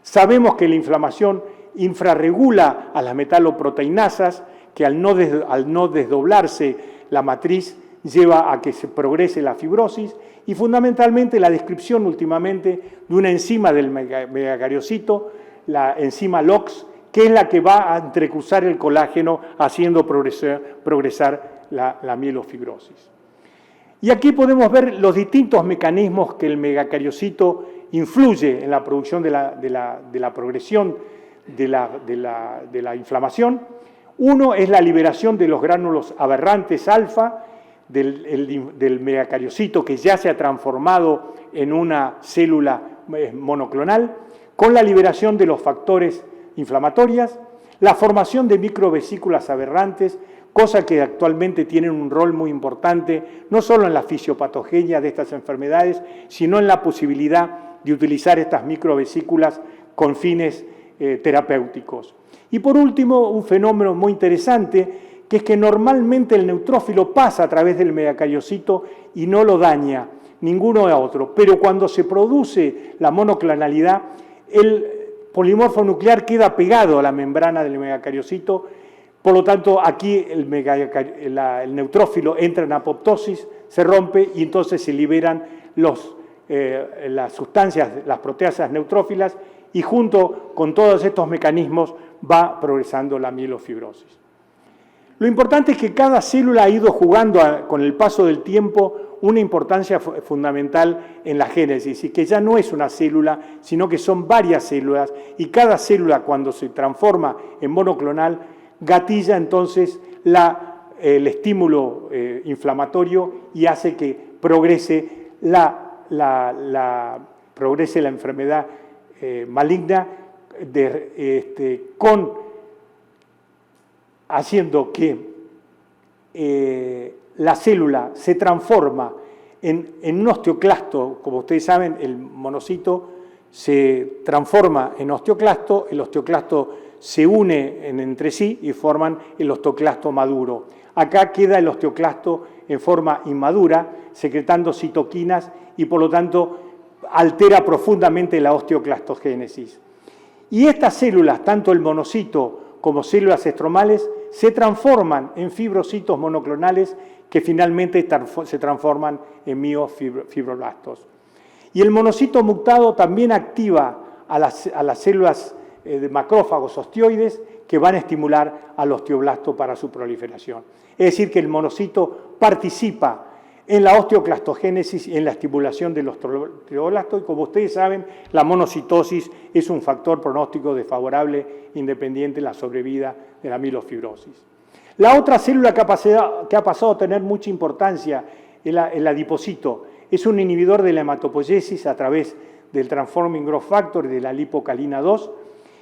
Sabemos que la inflamación infrarregula a las metaloproteinasas, que al no desdoblarse la matriz lleva a que se progrese la fibrosis, y fundamentalmente la descripción últimamente de una enzima del megacariocito, la enzima LOX, que es la que va a entrecruzar el colágeno haciendo progresar la mielofibrosis. Y aquí podemos ver los distintos mecanismos que el megacariocito influye en la producción de la progresión de la inflamación. Uno es la liberación de los gránulos aberrantes alfa del megacariocito, que ya se ha transformado en una célula monoclonal, con la liberación de los factores inflamatorias, la formación de microvesículas aberrantes, cosa que actualmente tienen un rol muy importante, no solo en la fisiopatogenia de estas enfermedades, sino en la posibilidad de utilizar estas microvesículas con fines terapéuticos. Y por último, un fenómeno muy interesante, que es que normalmente el neutrófilo pasa a través del megacariocito y no lo daña, ninguno a otro, pero cuando se produce la monoclonalidad, el polimorfo nuclear queda pegado a la membrana del megacariocito. Por lo tanto, aquí el neutrófilo entra en apoptosis, se rompe y entonces se liberan las sustancias, las proteasas neutrófilas, y junto con todos estos mecanismos va progresando la mielofibrosis. Lo importante es que cada célula ha ido jugando con el paso del tiempo una importancia fundamental en la génesis, y que ya no es una célula, sino que son varias células, y cada célula, cuando se transforma en monoclonal, gatilla entonces la el estímulo inflamatorio y hace que progrese progrese la enfermedad maligna, haciendo que la célula se transforma en un osteoclasto. Como ustedes saben, el monocito se transforma en osteoclasto, el osteoclasto se une entre sí y forman el osteoclasto maduro. Acá queda el osteoclasto en forma inmadura, secretando citoquinas y por lo tanto altera profundamente la osteoclastogénesis. Y estas células, tanto el monocito como células estromales, se transforman en fibrocitos monoclonales que finalmente se transforman en miofibroblastos. Y el monocito mutado también activa a las células de macrófagos osteoides que van a estimular al osteoblasto para su proliferación. Es decir, que el monocito participa en la osteoclastogénesis y en la estimulación del osteoblasto, y como ustedes saben, la monocitosis es un factor pronóstico desfavorable independiente en la sobrevida de la mielofibrosis. La otra célula que ha pasado a tener mucha importancia es el adipocito. Es un inhibidor de la hematopoiesis a través del Transforming Growth Factor y de la lipocalina 2,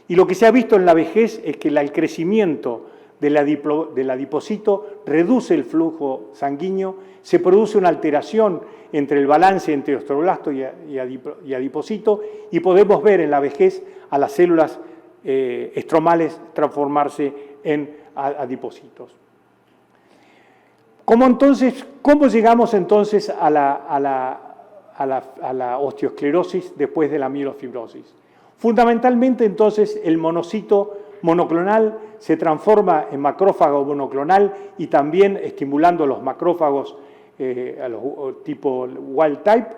y lo que se ha visto en la vejez es que el crecimiento del adipocito reduce el flujo sanguíneo, se produce una alteración entre el balance entre osteoblasto y adipocito, y podemos ver en la vejez a las células estromales transformarse en adipocitos. ¿Cómo llegamos entonces a la osteosclerosis después de la mielofibrosis? Fundamentalmente, entonces, el monocito monoclonal se transforma en macrófago monoclonal y también estimulando los macrófagos tipo wild type,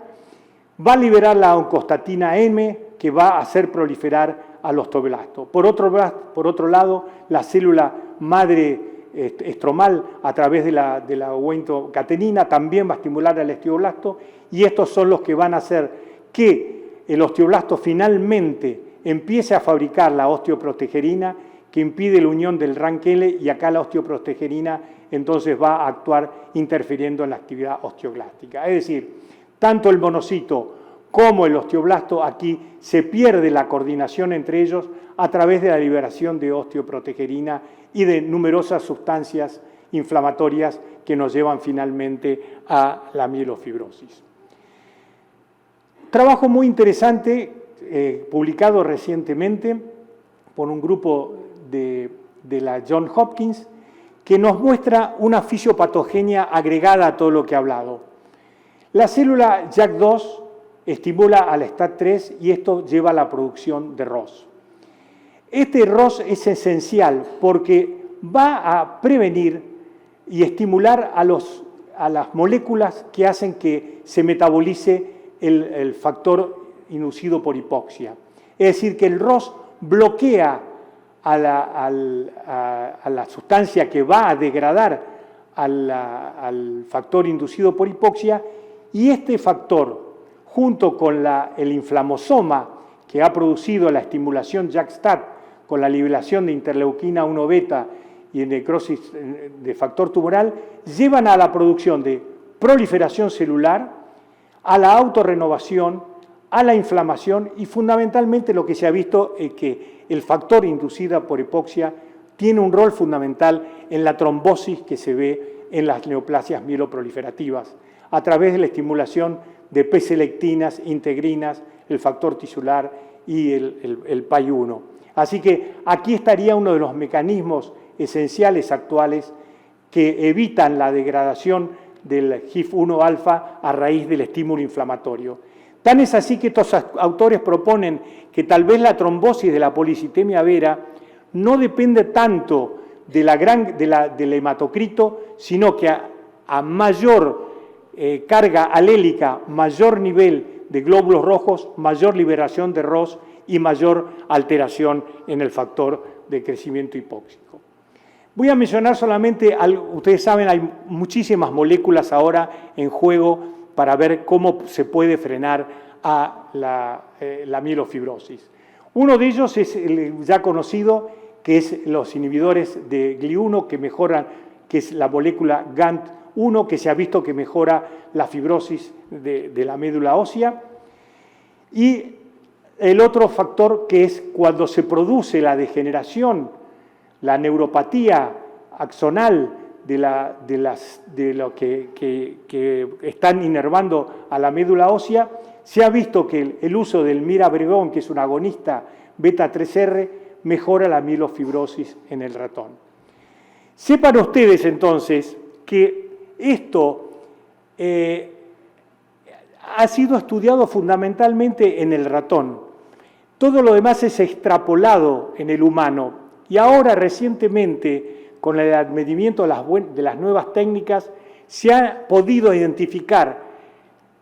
va a liberar la oncostatina M que va a hacer proliferar al osteoblasto. Por otro lado, la célula madre estromal a través de la oentocatenina también va a estimular al osteoblasto, y estos son los que van a hacer que el osteoblasto finalmente empiece a fabricar la osteoprotegerina que impide la unión del RANKL, y acá la osteoprotegerina entonces va a actuar interfiriendo en la actividad osteoclástica. Es decir, tanto el monocito como el osteoblasto, aquí se pierde la coordinación entre ellos a través de la liberación de osteoprotegerina y de numerosas sustancias inflamatorias que nos llevan finalmente a la mielofibrosis. Trabajo muy interesante publicado recientemente por un grupo de la Johns Hopkins que nos muestra una fisiopatogenia agregada a todo lo que he hablado. La célula JAK2 estimula al STAT3 y esto lleva a la producción de ROS. Este ROS es esencial porque va a prevenir y estimular a las moléculas que hacen que se metabolice el factor inducido por hipoxia. Es decir, que el ROS bloquea a la sustancia que va a degradar al factor inducido por hipoxia, y este factor, junto con el inflamosoma que ha producido la estimulación JAK-STAT con la liberación de interleuquina 1 beta y necrosis de factor tumoral, llevan a la producción de proliferación celular, a la autorrenovación, a la inflamación, y fundamentalmente lo que se ha visto es que el factor inducido por hipoxia tiene un rol fundamental en la trombosis que se ve en las neoplasias mieloproliferativas a través de la estimulación de P-selectinas, integrinas, el factor tisular y el PAI-1. Así que aquí estaría uno de los mecanismos esenciales actuales que evitan la degradación del HIF-1 a raíz del estímulo inflamatorio. Tan es así que estos autores proponen que tal vez la trombosis de la policitemia vera no depende tanto del hematocrito, sino que a mayor carga alélica, mayor nivel de glóbulos rojos, mayor liberación de ROS y mayor alteración en el factor de crecimiento hipóxico. Voy a mencionar solamente, ustedes saben, hay muchísimas moléculas ahora en juego para ver cómo se puede frenar a la mielofibrosis. Uno de ellos es el ya conocido, que es los inhibidores de GLI1 que es la molécula GANT1, que se ha visto que mejora la fibrosis de la médula ósea. Y el otro factor, que es cuando se produce la degeneración, la neuropatía axonal de lo que están inervando a la médula ósea, se ha visto que el uso del mirabegron, que es un agonista beta-3R, mejora la mielofibrosis en el ratón. Sepan ustedes entonces que esto ha sido estudiado fundamentalmente en el ratón. Todo lo demás es extrapolado en el humano. Y ahora, recientemente, con el advenimiento de las nuevas técnicas, se ha podido identificar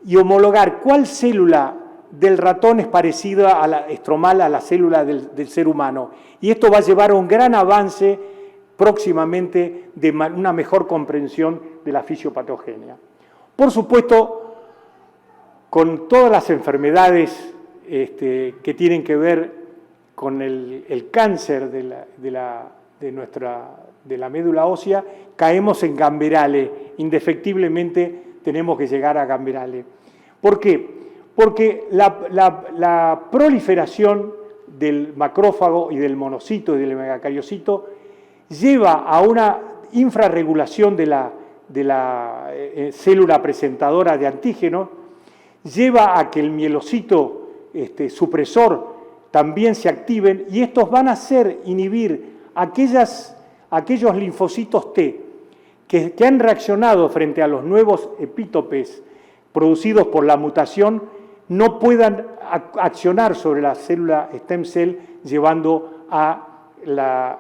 y homologar cuál célula del ratón es parecida a la estromal a la célula del ser humano. Y esto va a llevar a un gran avance próximamente de una mejor comprensión de la fisiopatogenia. Por supuesto, con todas las enfermedades que tienen que ver con el cáncer de la médula ósea, caemos en Gamberale. Indefectiblemente tenemos que llegar a Gamberale. ¿Por qué? Porque la proliferación del macrófago y del monocito y del megacariocito lleva a una infrarregulación de la célula presentadora de antígenos, lleva a que el mielocito supresor también se activen, y estos van a inhibir aquellos linfocitos T que han reaccionado frente a los nuevos epítopes producidos por la mutación, no puedan accionar sobre la célula stem cell, llevando a la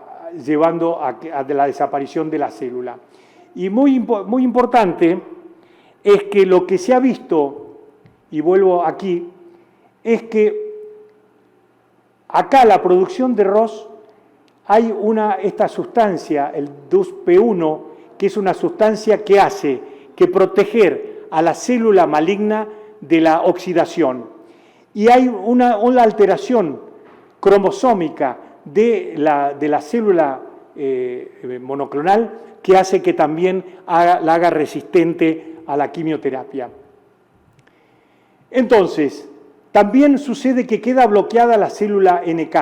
desaparición de la célula. Y muy importante es que lo que se ha visto, y vuelvo aquí, es que acá la producción de ROS hay esta sustancia, el DUSP1, que es una sustancia que hace que proteger a la célula maligna de la oxidación. Y hay una alteración cromosómica de la célula monoclonal que hace que también la haga resistente a la quimioterapia. Entonces, también sucede que queda bloqueada la célula NK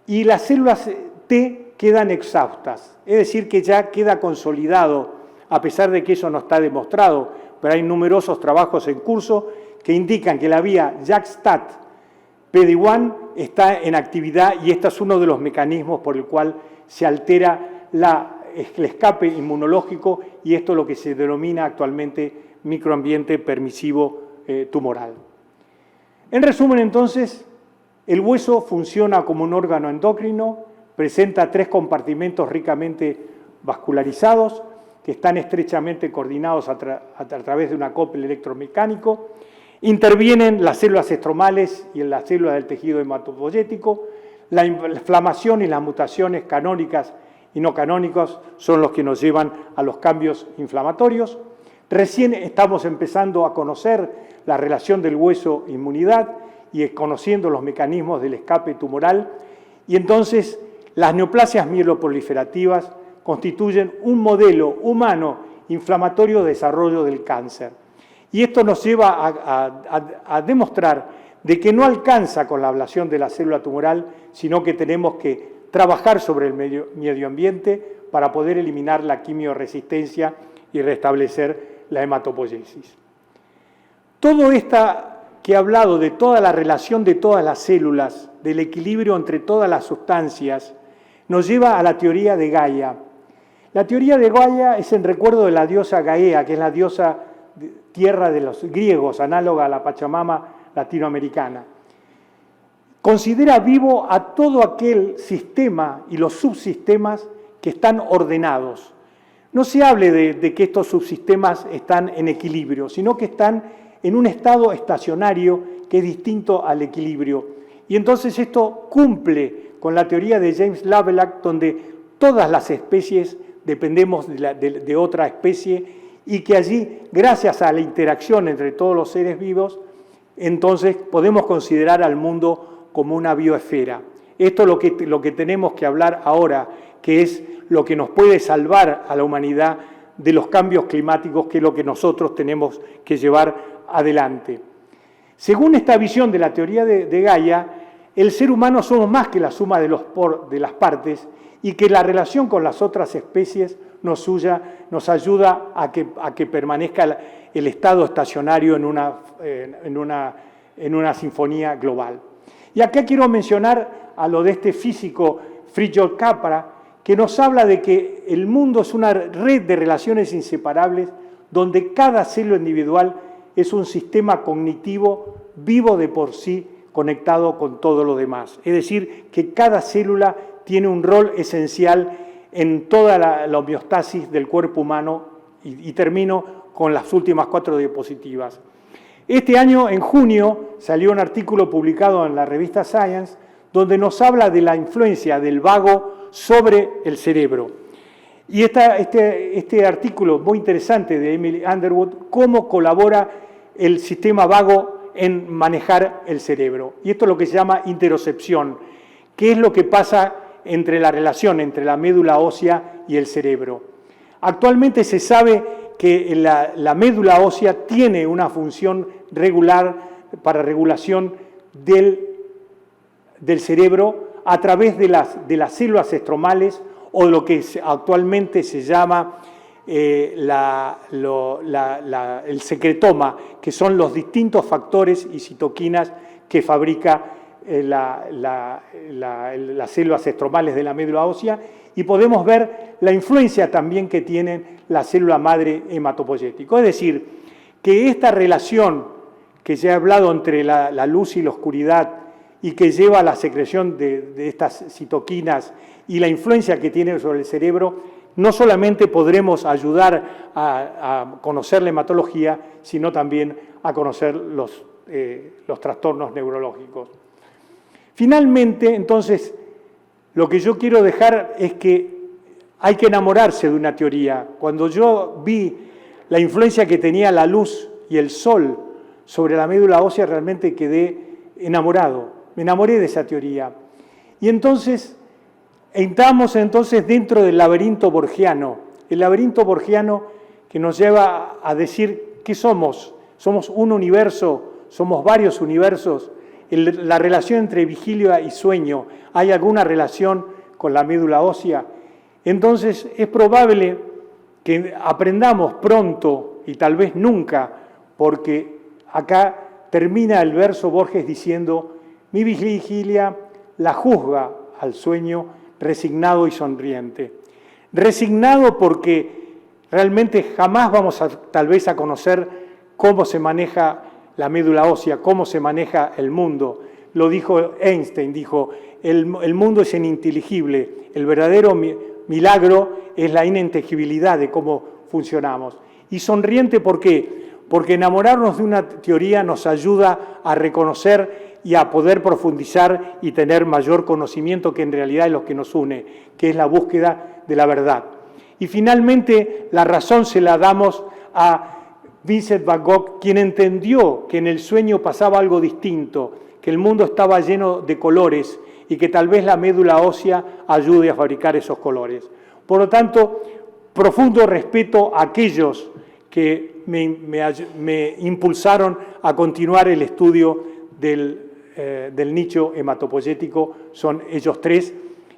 y las células T quedan exhaustas, es decir, que ya queda consolidado, a pesar de que eso no está demostrado, pero hay numerosos trabajos en curso que indican que la vía JAK-STAT-PD1 está en actividad, y este es uno de los mecanismos por el cual se altera el escape inmunológico, y esto es lo que se denomina actualmente microambiente permisivo tumoral. En resumen, entonces, el hueso funciona como un órgano endocrino, presenta 3 compartimentos ricamente vascularizados que están estrechamente coordinados a través de un acople electromecánico. Intervienen las células estromales y en las células del tejido hematopoyético. La inflamación y las mutaciones canónicas y no canónicas son los que nos llevan a los cambios inflamatorios. Recién estamos empezando a conocer la relación del hueso-inmunidad y conociendo los mecanismos del escape tumoral, y entonces las neoplasias mieloproliferativas constituyen un modelo humano inflamatorio de desarrollo del cáncer. Y esto nos lleva a demostrar de que no alcanza con la ablación de la célula tumoral, sino que tenemos que trabajar sobre el medio ambiente para poder eliminar la quimioresistencia y restablecer la hematopoiesis. Todo esto que he hablado de toda la relación de todas las células, del equilibrio entre todas las sustancias, nos lleva a la teoría de Gaia. La teoría de Gaia es en recuerdo de la diosa Gaea, que es la diosa tierra de los griegos, análoga a la Pachamama latinoamericana. Considera vivo a todo aquel sistema y los subsistemas que están ordenados. No se hable de que estos subsistemas están en equilibrio, sino que están en un estado estacionario que es distinto al equilibrio. Y entonces esto cumple con la teoría de James Lovelock, donde todas las especies dependemos de otra especie, y que allí, gracias a la interacción entre todos los seres vivos, entonces podemos considerar al mundo como una bioesfera. Esto es lo que tenemos que hablar ahora, que es lo que nos puede salvar a la humanidad de los cambios climáticos, que es lo que nosotros tenemos que llevar adelante. Según esta visión de la teoría de Gaia, el ser humano somos más que la suma de las partes y que la relación con las otras especies nos ayuda a que permanezca el estado estacionario en una sinfonía global. Y acá quiero mencionar a lo de este físico Fritjof Capra, que nos habla de que el mundo es una red de relaciones inseparables donde cada célula individual es un sistema cognitivo vivo de por sí, conectado con todo lo demás. Es decir, que cada célula tiene un rol esencial en toda la homeostasis del cuerpo humano, y termino con las últimas 4 diapositivas. Este año, en junio, salió un artículo publicado en la revista Science, donde nos habla de la influencia del vago sobre el cerebro. Y este artículo muy interesante de Emily Underwood, cómo colabora el sistema vago en manejar el cerebro. Y esto es lo que se llama interocepción, que es lo que pasa entre la relación entre la médula ósea y el cerebro. Actualmente se sabe que la médula ósea tiene una función regular para regulación del cerebro a través de las células estromales o de lo que actualmente se llama el secretoma, que son los distintos factores y citoquinas que fabrica las células estromales de la médula ósea, y podemos ver la influencia también que tienen la célula madre hematopoyético. Es decir, que esta relación que ya he hablado entre la luz y la oscuridad y que lleva a la secreción de estas citoquinas y la influencia que tiene sobre el cerebro, no solamente podremos ayudar a conocer la hematología, sino también a conocer los trastornos neurológicos. Finalmente, entonces, lo que yo quiero dejar es que hay que enamorarse de una teoría. Cuando yo vi la influencia que tenía la luz y el sol sobre la médula ósea, realmente quedé enamorado. Me enamoré de esa teoría. Y entonces entramos dentro del laberinto borgiano. El laberinto borgiano que nos lleva a decir ¿qué somos? ¿Somos un universo? ¿Somos varios universos? La relación entre vigilia y sueño, ¿hay alguna relación con la médula ósea? Entonces es probable que aprendamos pronto y tal vez nunca, porque acá termina el verso Borges diciendo: mi vigilia la juzga al sueño resignado y sonriente. Resignado porque realmente jamás vamos tal vez a conocer cómo se maneja la médula ósea, cómo se maneja el mundo. Lo dijo Einstein, dijo, el mundo es ininteligible, el verdadero milagro es la ininteligibilidad de cómo funcionamos. Y sonriente, ¿por qué? Porque enamorarnos de una teoría nos ayuda a reconocer y a poder profundizar y tener mayor conocimiento, que en realidad es lo que nos une, que es la búsqueda de la verdad. Y finalmente la razón se la damos a Vincent van Gogh, quien entendió que en el sueño pasaba algo distinto, que el mundo estaba lleno de colores y que tal vez la médula ósea ayude a fabricar esos colores. Por lo tanto, profundo respeto a aquellos que me impulsaron a continuar el estudio del nicho hematopoyético. Son ellos tres,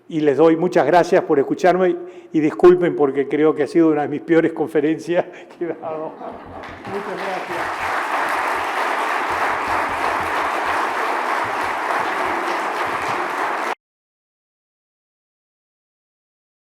y les doy muchas gracias por escucharme y disculpen porque creo que ha sido una de mis peores conferencias que he dado. Muchas gracias.